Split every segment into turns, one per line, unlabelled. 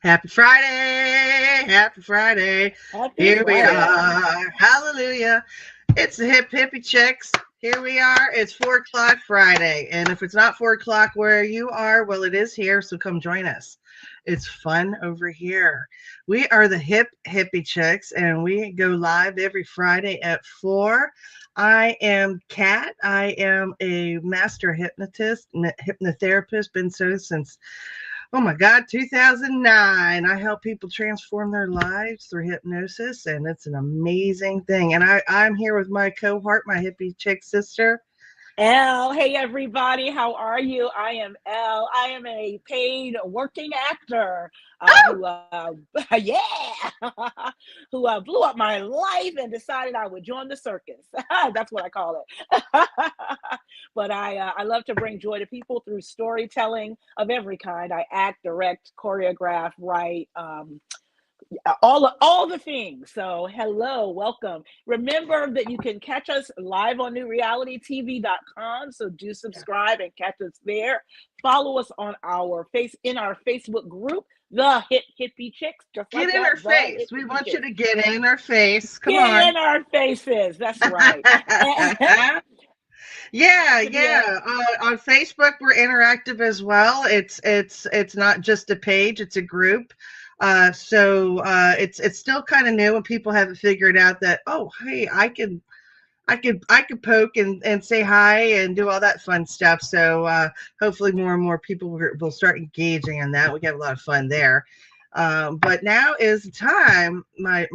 Happy Friday! Happy Friday!
Happy
Here we
Friday.
are. Hallelujah. It's the Hip Hippie Chicks. Here we are. It's 4 o'clock Friday. And if it's not 4 o'clock where you are, well, it is here. So come join us. It's fun over here. We are the Hip Hippie Chicks and we go live every Friday at 4. I am Kat. I am a master hypnotist, hypnotherapist, been so since oh my God, 2009. I help people transform their lives through hypnosis, and it's an amazing thing. And I'm here with my cohort, my hippie chick sister.
Elle, hey everybody, how are you? I am Elle. I am a paid working actor who, yeah, who blew up my life and decided I would join the circus. That's what I call it. But I love to bring joy to people through storytelling of every kind. I act, direct, choreograph, write. All the things. So hello, welcome. Remember that you can catch us live on newrealitytv.com. So do subscribe and catch us there. Follow us on our Facebook group, the Hip Hippie Chicks, just
Get
like
in
that,
our
the
face.
Hip
We
Hippie
want you
Chicks.
to get in our face. Come
Get
on.
in our faces. That's right.
Yeah,
To be a
yeah. On Facebook, we're interactive as well. It's not just a page; it's a group. It's still kind of new, and people haven't figured out that oh, hey, I could poke and say hi and do all that fun stuff. So hopefully more and more people will start engaging in that. We have a lot of fun there. But now is the time, my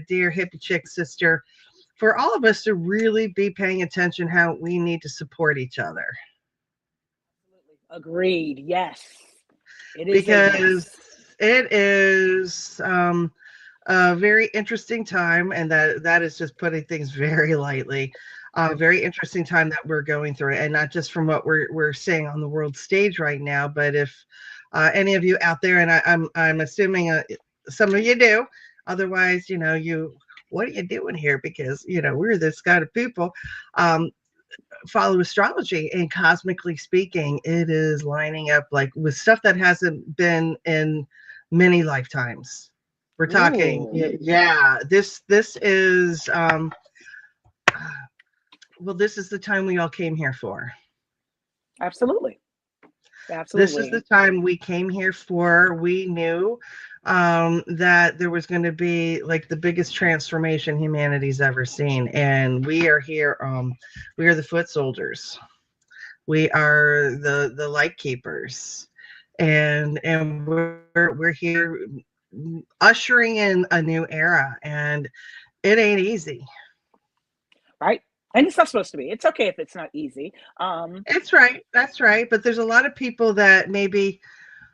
dear hippie chick sister, for all of us to really be paying attention how we need to support each other
absolutely agreed. Yes, it is a
because
must.
it is a very interesting time, and that is just putting things very lightly. A very interesting time that we're going through, and not just from what we're seeing on the world stage right now, but if any of you out there, and I'm assuming some of you do, otherwise, you what are you doing here? Because we're this kind of people. Um, Follow astrology, and cosmically speaking, it is lining up like with stuff that hasn't been in many lifetimes. We're talking,
Ooh,
yeah. This is well, this is the time we all came here for.
absolutely.
This is the
Absolutely.
time we came here for. We knew that there was going to be like the biggest transformation humanity's ever seen, and we are here. We are the foot soldiers. We are the light keepers, and we're here ushering in a new era, and it ain't easy.
Right? And it's not supposed to be. It's okay if it's not easy.
It's right, that's right. But there's a lot of people that maybe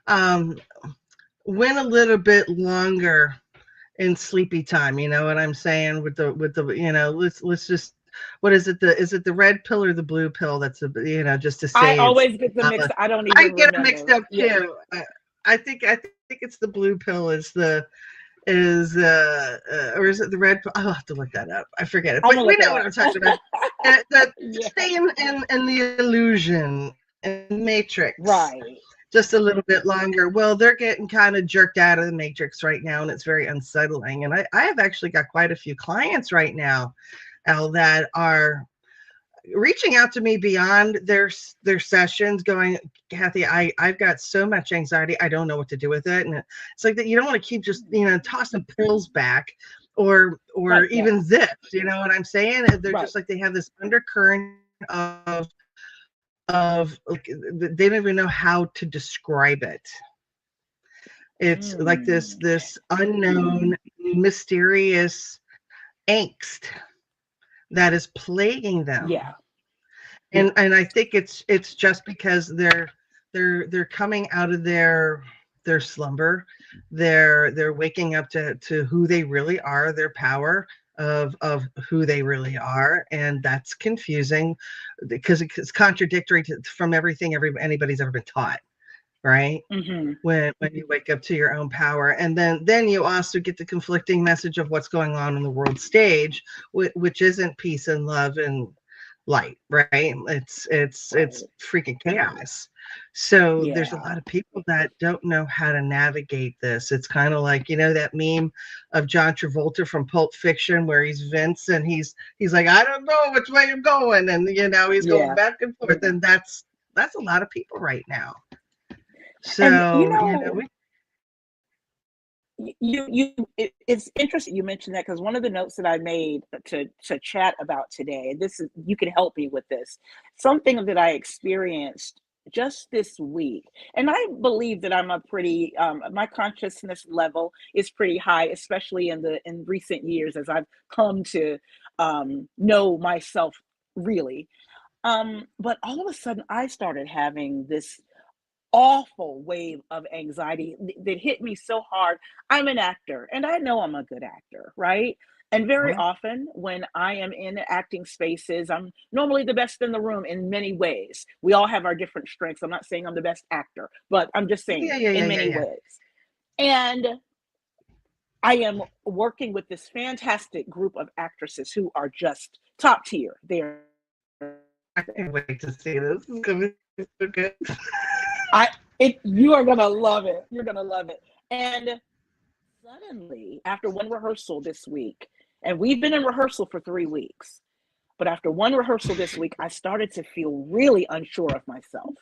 um, went a little bit longer in sleepy time. You know what I'm saying? With the let's just what is it? The is it the red pill or the blue pill? That's just to
I
say it's.
always get the
Uh,
mix. I don't
I
even
get them mixed
remember.
up
Yeah.
too. I think it's the blue pill is or is it the red pill? I'll have to look that up. I forget it,
I'm
but
gonna
we
look it
know what
up.
I'm talking about. The
Yeah.
stay in the illusion in the matrix
Right.
just a little bit longer. Well, they're getting kind of jerked out of the matrix right now, and it's very unsettling. And I have actually got quite a few clients right now, Al, that are reaching out to me beyond their sessions, going, Kathy, I've got so much anxiety, I don't know what to do with it. And it's like that you don't want to keep just tossing pills back or
Right. Yeah.
even zips. You know what I'm saying? They're
Right.
just like they have this undercurrent of like they don't even know how to describe it. It's like this
Mm.
this unknown, mysterious angst that is plaguing them.
Yeah.
And I think it's just because they're coming out of their slumber. They're waking up to who they really are, their power of who they really are, and that's confusing because it's contradictory from everything anybody's ever been taught, right?
Hmm.
When you wake up to your own power, and then you also get the conflicting message of what's going on the world stage, which isn't peace and love light, right? It's
Right.
freaking chaos. So there's a
Yeah.
lot of people that don't know how to navigate this. It's kind of like, that meme of John Travolta from Pulp Fiction where he's Vince and he's like, I don't know which way you're going, and he's going
Yeah.
back and forth, and that's a lot of people right now.
And
So, we
it's interesting you mentioned that, because one of the notes that I made to chat about today, and this is, you can help me with this, something that I experienced just this week. And I believe that I'm a pretty my consciousness level is pretty high, especially in recent years as I've come to know myself really. But all of a sudden I started having this awful wave of anxiety that hit me so hard. I'm an actor and I know I'm a good actor, right? And very often when I am in acting spaces, I'm normally the best in the room in many ways. We all have our different strengths. I'm not saying I'm the best actor, but I'm just saying
yeah, yeah, yeah,
in
yeah,
many
yeah.
ways. And I am working with this fantastic group of actresses who are just top tier. They're
I can't wait to see this. It's gonna be so good.
I it you are gonna love it. You're gonna love it. And suddenly, after one rehearsal this week, and we've been in rehearsal for 3 weeks, but after one rehearsal this week, I started to feel really unsure of myself.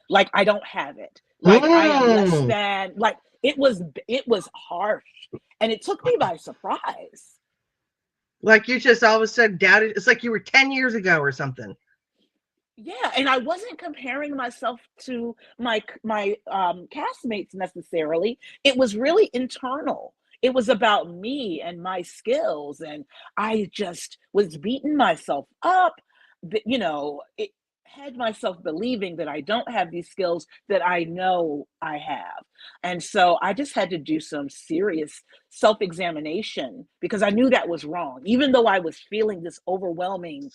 Like I don't have it. Like I am less
Mm.
than, like it was harsh. And it took me by surprise.
Like you just all of a sudden doubted. It's like you were 10 years ago or something.
Yeah, and I wasn't comparing myself to my castmates necessarily. It was really internal. It was about me and my skills, and I just was beating myself up. It had myself believing that I don't have these skills that I know I have. And so I just had to do some serious self-examination because I knew that was wrong, even though I was feeling this overwhelming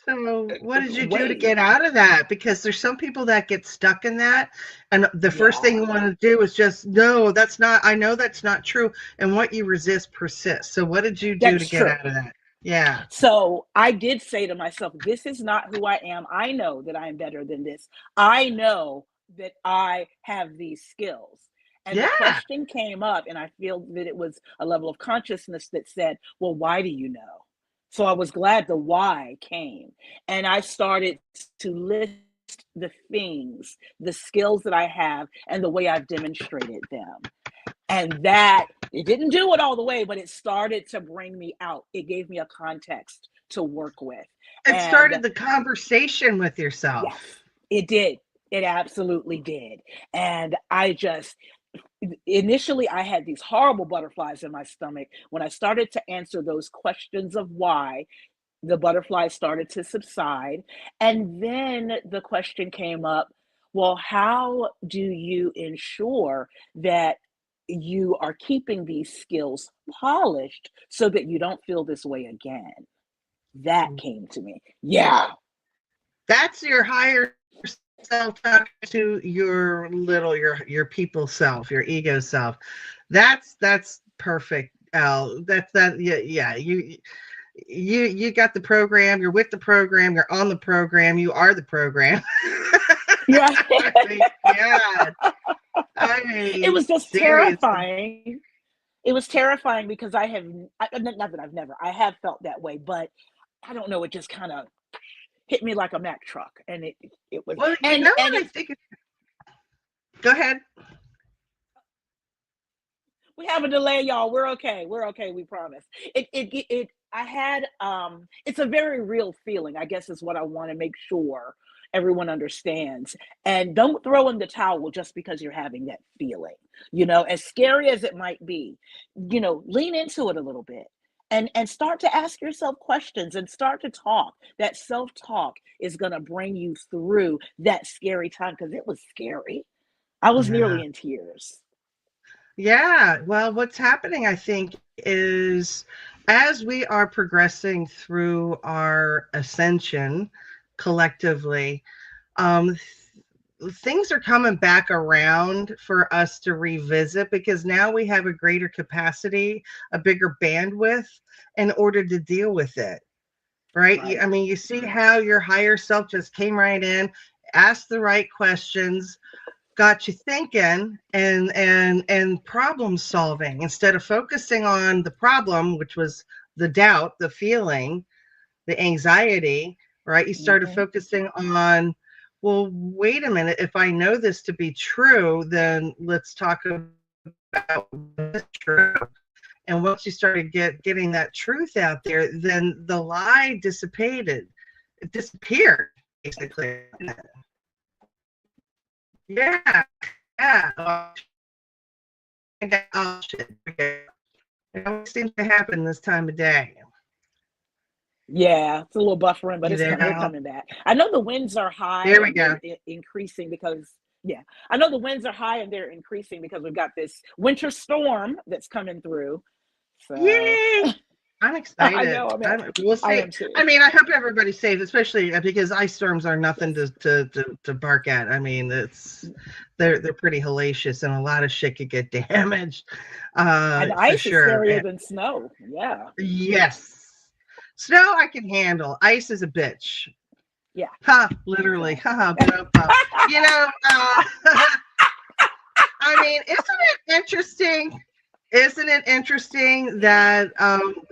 So, what did you do to
wave.
get out of that? Because there's some people that get stuck in that, and the first thing
Yeah,
you want to do is just, no, that's not, I know that's not true. And what you resist persists. So, what did you do to
that's
get
true.
out of that? Yeah.
So I did say to myself, this is not who I am. I know that I am better than this. I know that I have these skills. And the
Yeah.
question came up, and I feel that it was a level of consciousness that said, well, why do you know? So I was glad the why came. And I started to list the things, the skills that I have, and the way I've demonstrated them. And that it didn't do it all the way, but it started to bring me out. It gave me a context to work with.
It
And
started the conversation with
yes,
yourself.
it did. It absolutely did. And I just initially I had these horrible butterflies in my stomach. When I started to answer those questions of why, the butterflies started to subside. And then the question came up, well, how do you ensure that you are keeping these skills polished so that you don't feel this way again? That came to me. Yeah.
That's your higher self talking to your your people self, your ego self. That's perfect, Al. That's that. Yeah, yeah. You got the program. You're with the program. You're on the program. You are the program.
Yeah.
I mean, yeah. I
It
mean,
was just
seriously.
terrifying. It was terrifying because not that I've never, I have felt that way, but I don't know, it just kind of hit me like a Mack truck, and it was,
Well, you
and
know
and
what I
it's
think. Go ahead.
we have a delay, y'all. We're okay. We're okay. We promise. I had it's a very real feeling, I guess, is what I want to make sure everyone understands. And don't throw in the towel just because you're having that feeling. As scary as it might be, lean into it a little bit. And start to ask yourself questions and start to talk. That self-talk is going to bring you through that scary time, because it was scary. I was
Yeah.
nearly in tears.
Yeah. Well, what's happening, I think, is as we are progressing through our ascension collectively, um, things are coming back around for us to revisit because now we have a greater capacity, a bigger bandwidth in order to deal with it. right?
Right.
I mean, you see how your higher self just came right in, asked the right questions, got you thinking and problem solving instead of focusing on the problem, which was the doubt, the feeling, the anxiety, right? You started
Hmm.
focusing on, well, wait a minute, if I know this to be true, then let's talk about what's true. And once you started getting that truth out there, then the lie dissipated. It disappeared, basically. Yeah, yeah. Oh, shit. Okay. It always seems to happen this time of day.
Yeah, it's a little buffering, but
You
it's
there
coming. We're
now?
coming back. I know the winds are high
There we
and
go.
they're increasing because, yeah, I know the winds are high and they're increasing because we've got this winter storm that's coming through. So
Yay! I'm
I
excited.
know
We'll
I
see.
am too.
I mean, I hope everybody's safe, especially because ice storms are nothing
Yes.
to bark at. I mean, they're pretty hellacious, and a lot of shit could get damaged,
And
for
ice is
sure.
scarier
And
than snow. Yeah.
yes, snow I can handle. Ice is a bitch.
Yeah.
Ha! Literally. Ha
Exactly.
ha. But you know, I mean, isn't it interesting? Isn't it interesting that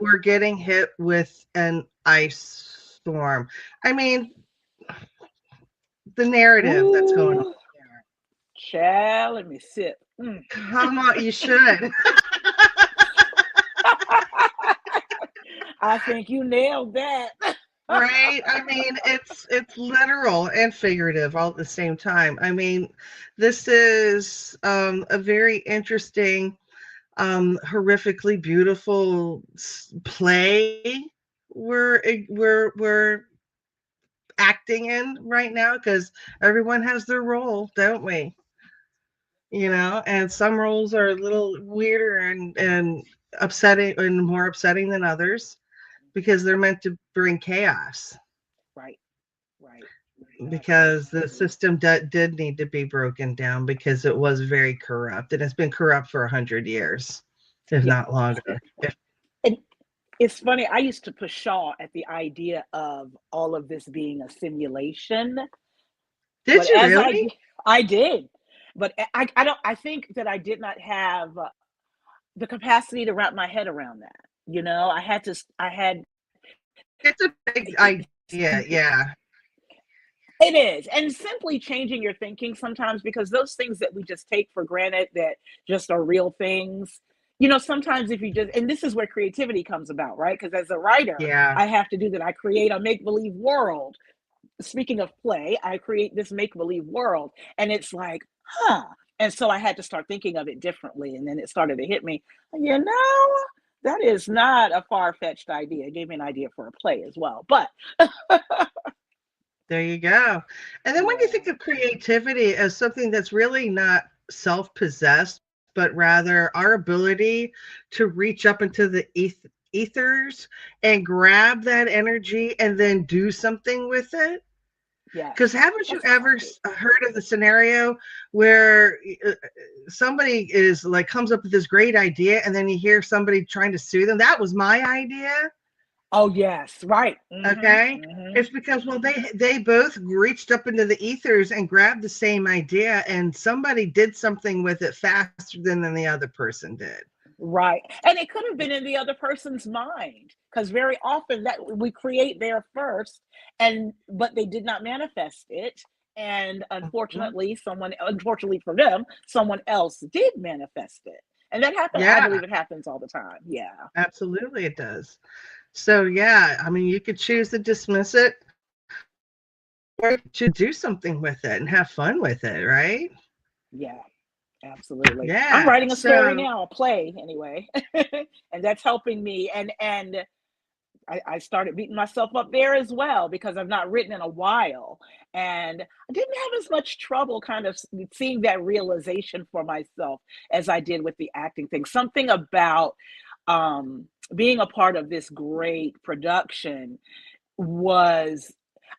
we're getting hit with an ice storm? I mean, the narrative that's going on
Ooh,
there.
child, let me sip. Mm.
Come on, you should.
I think you nailed that.
Right? I mean, it's literal and figurative all at the same time. I mean, this is a very interesting, horrifically beautiful play we're acting in right now because everyone has their role, don't we? You know, and some roles are a little weirder and upsetting and more upsetting than others because they're meant to bring chaos.
Right, right.
Because
Absolutely.
the system did need to be broken down because it was very corrupt and it's been corrupt for 100 years, if
Yeah.
not longer.
And it's funny, I used to pshaw at the idea of all of this being a simulation,
Did
but
you really?
I did, but I don't. I think that I did not have the capacity to wrap my head around that. You know, I had to. I had.
It's a big idea, yeah.
It is, and simply changing your thinking sometimes because those things that we just take for granted that just are real things. You know, sometimes if you just, and this is where creativity comes about, right? Because as a writer,
Yeah.
I have to do that. I create a make believe world. Speaking of play, I create this make believe world, and it's like, huh. And so I had to start thinking of it differently. And then it started to hit me, you know, that is not a far fetched idea. It gave me an idea for a play as well. But
There you go. And then when you
yeah,
think of creativity as something that's really not self-possessed, but rather our ability to reach up into the ethers and grab that energy and then do something with it. Because
yes,
haven't you
that's
ever
exactly.
heard of the scenario where somebody is like comes up with this great idea and then you hear somebody trying to sue them? That was my idea.
Oh, yes, right. Hmm.
Okay.
Hmm.
It's because, well, they both reached up into the ethers and grabbed the same idea, and somebody did something with it faster than the other person did.
Right. And it could have been in the other person's mind because very often that we create there first and but they did not manifest it. And
Mhm.
unfortunately for them, someone else did manifest it. And that happened, I
Yeah,
believe it happens all the time. Yeah.
absolutely, it does. So yeah, I mean, you could choose to dismiss it, or you could do something with it and have fun with it, right?
Yeah. Absolutely. I'm
Yeah.
writing a story
So
now, a play anyway. And that's helping me. And I started beating myself up there as well because I've not written in a while. And I didn't have as much trouble kind of seeing that realization for myself as I did with the acting thing. Something about being a part of this great production was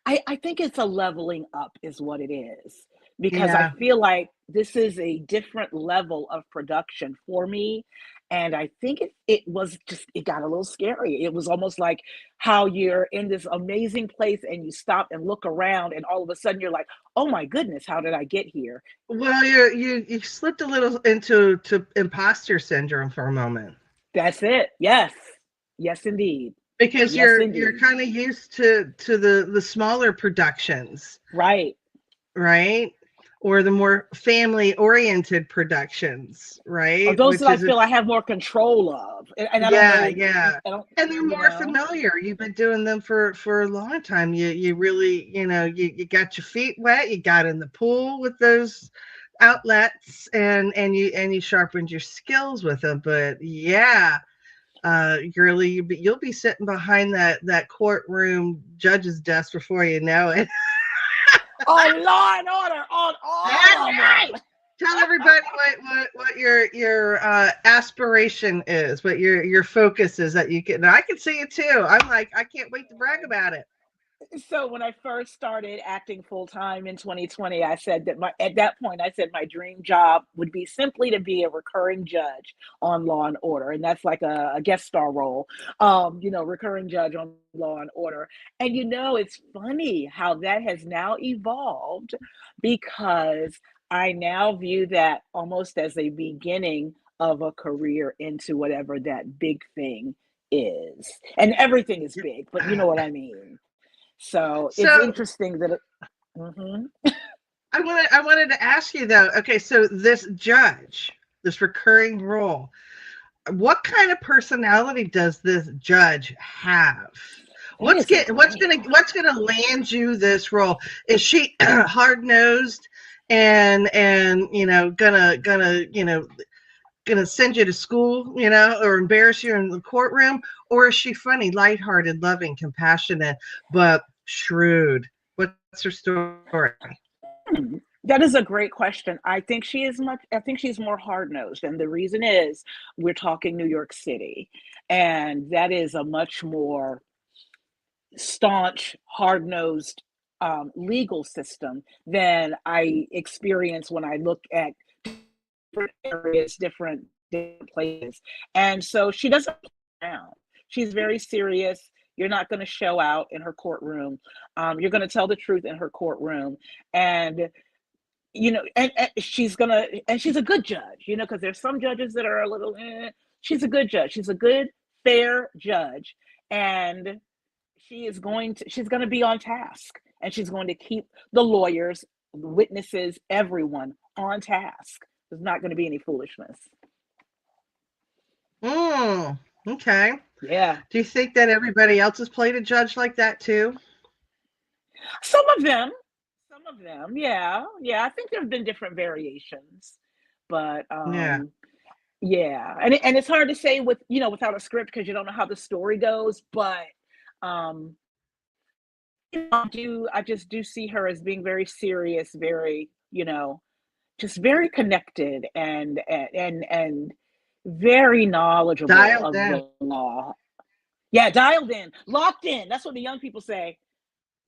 I think it's a leveling up is what it is, because I
yeah,
feel like this is a different level of production for me, And I think it got a little scary. It was almost like how you're in this amazing place and you stop and look around, and all of a sudden you're like, oh my goodness, how did I get here?
Well, you slipped a little into imposter syndrome for a moment.
That's it. Yes. Yes, indeed.
Because
Yes,
you're
indeed.
kind of used to the smaller productions,
Right.
right? Or the more family oriented productions,
Or
right?
those that
Which
I
is
feel I have more control of. And I don't
yeah,
know,
yeah.
I don't,
And they're
you
more
know.
familiar. You've been doing them for a long time. You really, you got your feet wet, you got in the pool with those outlets, and you sharpened your skills with them. But yeah, girly, you'll be sitting behind that courtroom judge's desk before you know it.
On Law and Order, on
That's
all of
right.
them.
Tell everybody what your aspiration is, what your focus is that you can. And I can see it too. I'm like, I can't wait to brag about it.
So when I first started acting full time in 2020, I said that at that point I said my dream job would be simply to be a recurring judge on Law and Order, and that's like a guest star role, recurring judge on Law and Order. And it's funny how that has now evolved, because I now view that almost as a beginning of a career into whatever that big thing is. And everything is big, but you know what I mean. So it's
So
interesting that mhm.
I wanted to ask you though. Okay, so this judge, this recurring role, what kind of personality does this judge have?
That is a
What's
great
gonna
question.
what's gonna land you this role? Is she hard nosed and gonna send you to school, or embarrass you in the courtroom, or is she funny, lighthearted, loving, compassionate, but shrewd? What's her story?
That is a great question. I think she's more hard nosed. And the reason is we're talking New York City. And that is a much more staunch, hard nosed legal system than I experience when I look at different areas, different places. And so she doesn't play around. She's very serious. You're not going to show out in her courtroom. You're going to tell the truth in her courtroom. And and she's a good judge, because there's some judges that are a little, she's a good judge. She's a good, fair judge. And she's going to be on task, and she's going to keep the lawyers, the witnesses, everyone on task. There's not going to be any foolishness.
Okay.
Yeah.
Do you think that everybody else has played a judge like that too?
Some of them, yeah, yeah. I think there have been different variations, but
Yeah.
yeah, and it's hard to say without a script, because you don't know how the story goes. But um, I just do see her as being very serious, very just very connected, and very knowledgeable
Dialed
of
in.
the law. Yeah, dialed in, locked in. That's what the young people say.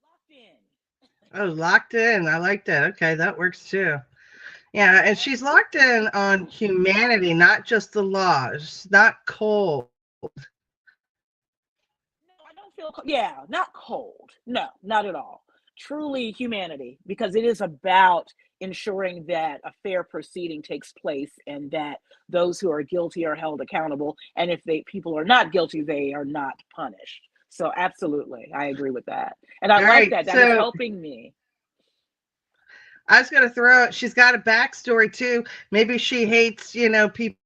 Locked in.
Oh, locked in. I like that. Okay, that works too. Yeah, and she's locked in on humanity, not just the laws. Not cold.
No, I don't feel yeah, not cold. No, not at all. Truly humanity, because it is about ensuring that a fair proceeding takes place, and that those who are guilty are held accountable, and if people are not guilty, they are not punished. So absolutely, I agree with that. And I
All
like
right.
that. That is
So
helping me.
I was going to throw it. She's got a backstory too. Maybe she hates, people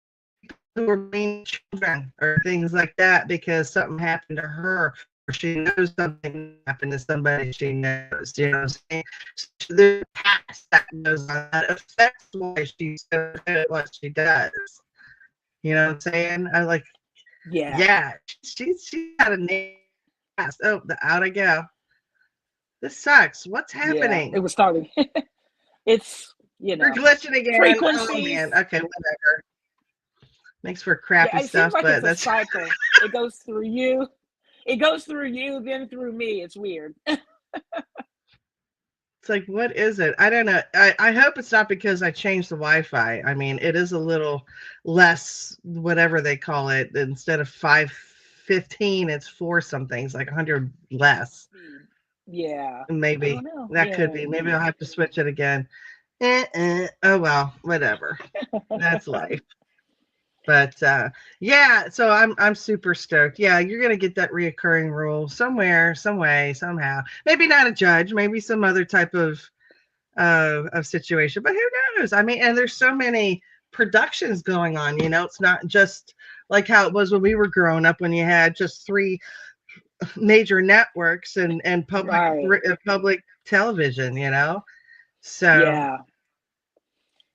who are mean children or things like that because something happened to her, or she knows something happened to somebody she knows. You know what I'm saying? So the past that goes on that affects why she's so good at what she does. You know what I'm saying? I like,
Yeah.
yeah, she got a name. Oh, out I go. This sucks. What's
Yeah. It
happening?
was starting. It's,
We're glitching again. Oh
frequencies.
man. Okay, whatever. Makes for
Yeah,
crappy
it seems
stuff,
like
but
it's a
that's
cycle. It goes through you, then through me. It's weird.
It's like, what is it? I don't know. I hope it's not because I changed the Wi-Fi. I mean, it is a little less, whatever they call it. Instead of 515, it's four something. It's like 100 less.
Speed. Yeah. I
Maybe
don't know.
that could
Yeah.
be. Maybe I'll have to switch it again. Oh well, whatever. That's life. But yeah, so I'm super stoked. Yeah, you're gonna get that reoccurring rule somewhere, some way, somehow. Maybe not a judge, maybe some other type of situation. But who knows? I mean, and there's so many productions going on. You know, it's not just like how it was when we were growing up, when you had just three major networks and
Right.
public television. You know, so
Yeah.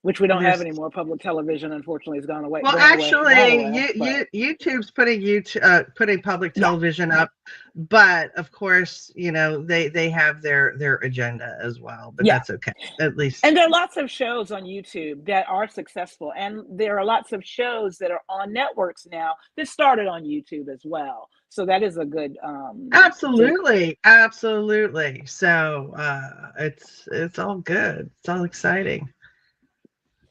Which we don't have
there's
anymore. Public television, unfortunately, has gone away,
well,
gone away, gone
actually,
away. But
YouTube's putting public
yeah,
television up, but of course, you know they have their agenda as well. But
yeah.
that's okay. At least,
And there are lots of shows on YouTube that are successful, and there are lots of shows that are on networks now that started on YouTube as well. So that is a good thing.
absolutely, absolutely. So it's all good. It's all exciting.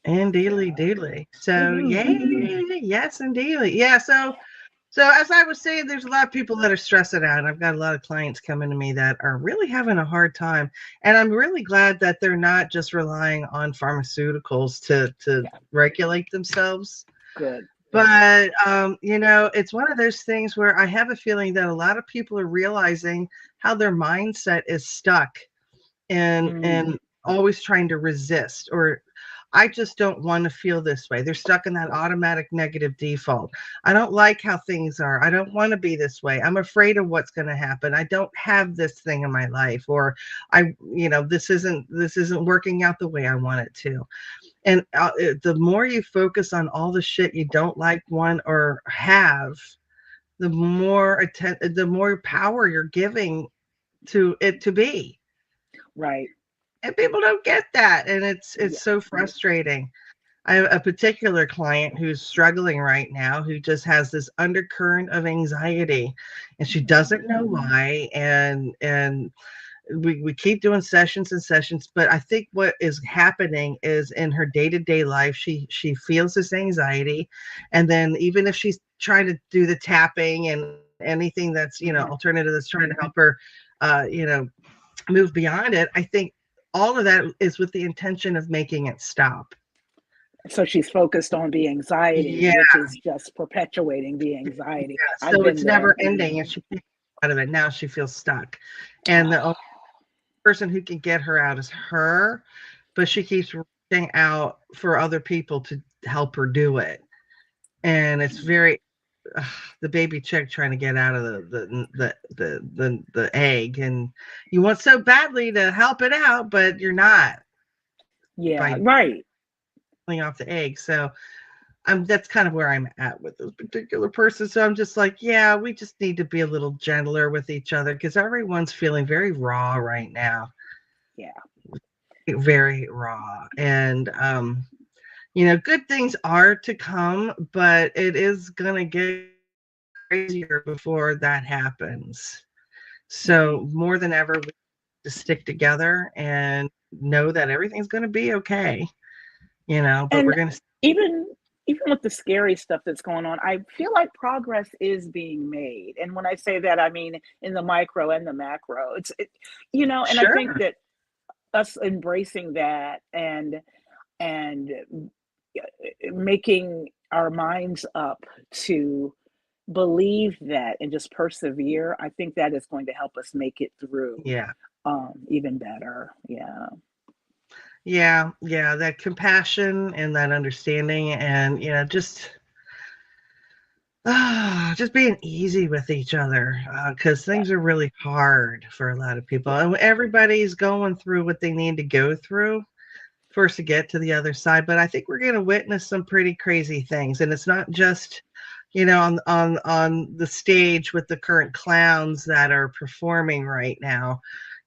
Indeedly
So,
doodly. So
woohoo.
yay, yes, indeedly. Yeah. So as I was saying, there's a lot of people that are stressing out. I've got a lot of clients coming to me that are really having a hard time, and I'm really glad that they're not just relying on pharmaceuticals to
Yeah,
regulate themselves.
good.
But you know, it's one of those things where I have a feeling that a lot of people are realizing how their mindset is stuck
Mm,
and always trying to resist, or I just don't want to feel this way. They're stuck in that automatic negative default. I don't like how things are. I don't want to be this way. I'm afraid of what's going to happen. I don't have this thing in my life, or you know, this isn't working out the way I want it to. And the more you focus on all the shit you don't like, want, or have, the more power you're giving to it to be.
right.
And people don't get that, and it's
Yeah.
so frustrating. I have a particular client who's struggling right now, who just has this undercurrent of anxiety, and she doesn't know why. And we keep doing sessions and sessions, but I think what is happening is in her day-to-day life, she feels this anxiety, and then even if she's trying to do the tapping and anything that's, you know,
Mhm.
alternative, that's trying to help her, you know, move beyond it, I think all of that is with the intention of making it stop.
So she's focused on the anxiety,
Yeah,
which is just perpetuating the anxiety.
yeah.
I've
So
been
it's never
there.
ending, and she can't get out of it. Now she feels stuck, and the only
Oh,
person who can get her out is her, but she keeps reaching out for other people to help her do it, and it's very the baby chick trying to get out of the egg, and you want so badly to help it out, but you're not
yeah,
by
right.
pulling off the egg. So that's kind of where I'm at with this particular person. So I'm just like, yeah, we just need to be a little gentler with each other because everyone's feeling very raw right now,
Yeah,
very raw. And you know, good things are to come, but it is gonna get crazier before that happens.
right.
So more than ever, we need to stick together and know that everything's gonna be okay. You know, but
And
we're gonna.
even even with the scary stuff that's going on, I feel like progress is being made. And when I say that, I mean in the micro and the macro. And I think
Sure.
that us embracing that and making our minds up to believe that and just persevere, I think that is going to help us make it through
Yeah.
even better. Yeah.
Yeah, yeah, that compassion and that understanding, and you know, just being easy with each other, because
Yeah.
things are really hard for a lot of people, and everybody's going through what they need to go through for us to get to the other side. But I think we're going to witness some pretty crazy things, and it's not just, you know, on the stage with the current clowns that are performing right now.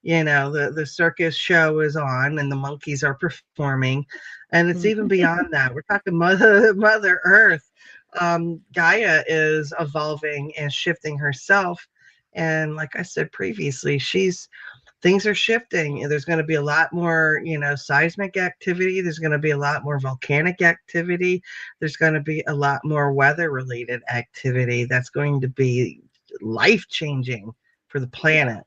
You know, the circus show is on and the monkeys are performing, and it's even
Mhm.
beyond that. We're talking Mother Earth. Gaia is evolving and shifting herself, and like I said previously, she's things are shifting. There's going to be a lot more, seismic activity. There's going to be a lot more volcanic activity. There's going to be a lot more weather related activity that's going to be life changing for the planet.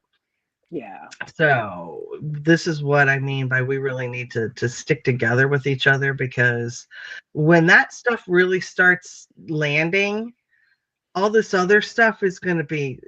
Yeah.
So this is what I mean by we really need to stick together with each other, because when that stuff really starts landing, all this other stuff is going to be,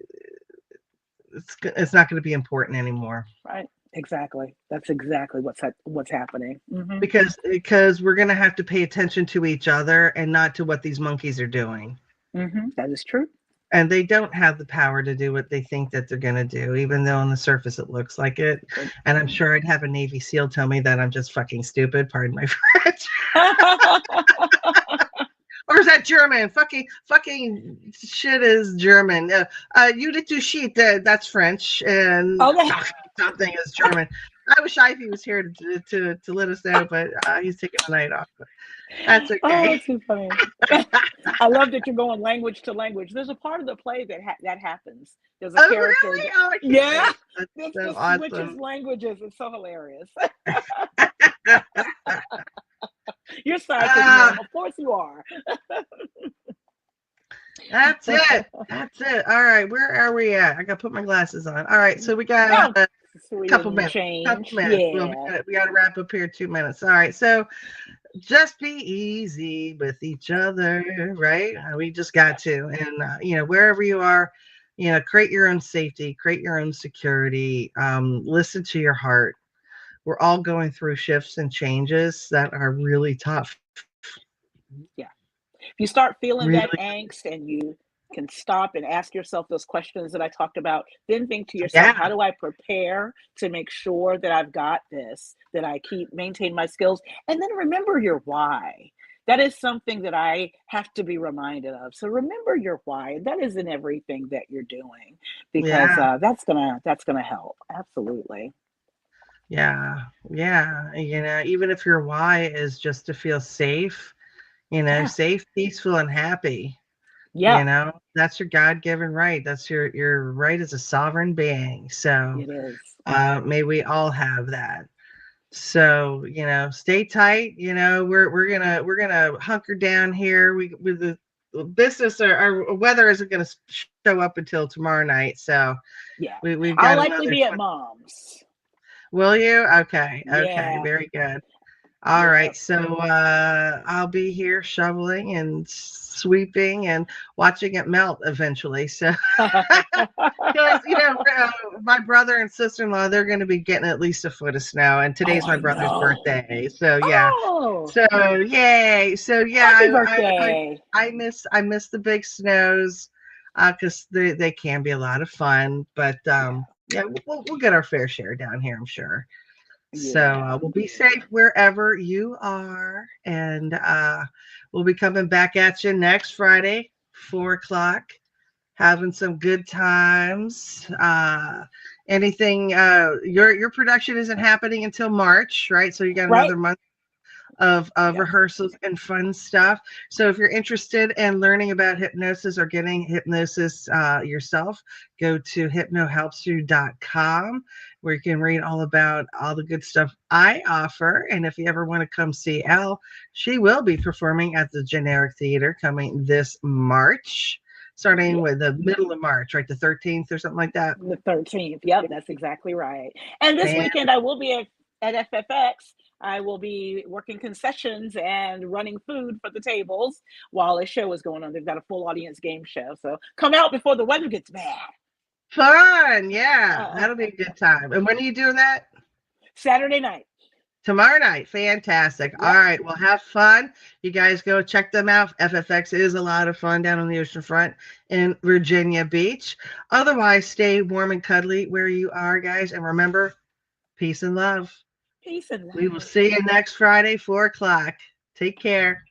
it's not going to be important anymore.
Right. Exactly. That's exactly what's happening. Mm-hmm.
Because we're going to have to pay attention to each other and not to what these monkeys are doing.
Mm-hmm. That is true.
And they don't have the power to do what they think that they're going to do, even though on the surface it looks like it. And I'm sure I'd have a Navy SEAL tell me that I'm just fucking stupid. Pardon my French. Or is that German? Fucking shit is German. You did do shit. That's French, and something is German. I wish Ivy was here to let us know, but he's taking the night off. But that's okay.
Oh, it's too funny. I love that you're going language to language. There's a part of the play that happens. There's a character.
Really?
Yeah.
That's
so
just awesome.
switches languages. It's so hilarious. You're psychic, man. Of course you are.
That's it. That's it. All right. Where are we at? I got to put my glasses on. All right. So we got a couple minutes.
Yeah.
We got to wrap up here 2 minutes. All right. So just be easy with each other, right? We just got to. And, wherever you are, create your own safety, create your own security, listen to your heart. We're all going through shifts and changes that are really tough.
Yeah. If you start feeling that angst and you can stop and ask yourself those questions that I talked about, then think to yourself, how do I prepare to make sure that I've got this, that I maintain my skills? And then remember your why. That is something that I have to be reminded of. So remember your why. And that is in everything that you're doing, because that's gonna help. Absolutely.
Yeah. Even if your why is just to feel safe, safe, peaceful, and happy.
Yeah.
That's your God-given right. That's your right as a sovereign being. So
it is.
May we all have that. So, stay tight. We're gonna hunker down here. With the business, our weather isn't gonna show up until tomorrow night. So
yeah,
we've got
I'll likely be at Mom's.
Will you? Okay.
Yeah.
Very good. All right. So I'll be here shoveling and sweeping and watching it melt eventually. So because my brother and sister-in-law, they're going to be getting at least a foot of snow, and today's my brother's birthday. So yeah. So yay. So yeah,
Happy birthday.
I miss the big snows because they can be a lot of fun, but we'll get our fair share down here, I'm sure. So we'll be safe wherever you are, and we'll be coming back at you next Friday, 4:00, having some good times. Anything? Your production isn't happening until March, right? So you got another month of rehearsals and fun stuff. So if you're interested in learning about hypnosis or getting hypnosis yourself, go to hypnohelpsyou.com, where you can read all about all the good stuff I offer. And if you ever want to come see Elle, she will be performing at the Gen-x Theater coming this March, starting with the middle of March, right? The 13th or something like that.
The 13th. Yep, that's exactly right. And this weekend I will be at FFX. I will be working concessions and running food for the tables while a show is going on. They've got a full audience game show. So come out before the weather gets bad.
Fun. Yeah, that'll be a good time. And when are you doing that?
Saturday night.
Tomorrow night. Fantastic. Yep. All right. Well, have fun. You guys go check them out. FFX is a lot of fun down on the ocean front in Virginia Beach. Otherwise, stay warm and cuddly where you are, guys. And remember, peace and love.
Peace and love.
We will see you next Friday, 4:00. Take care.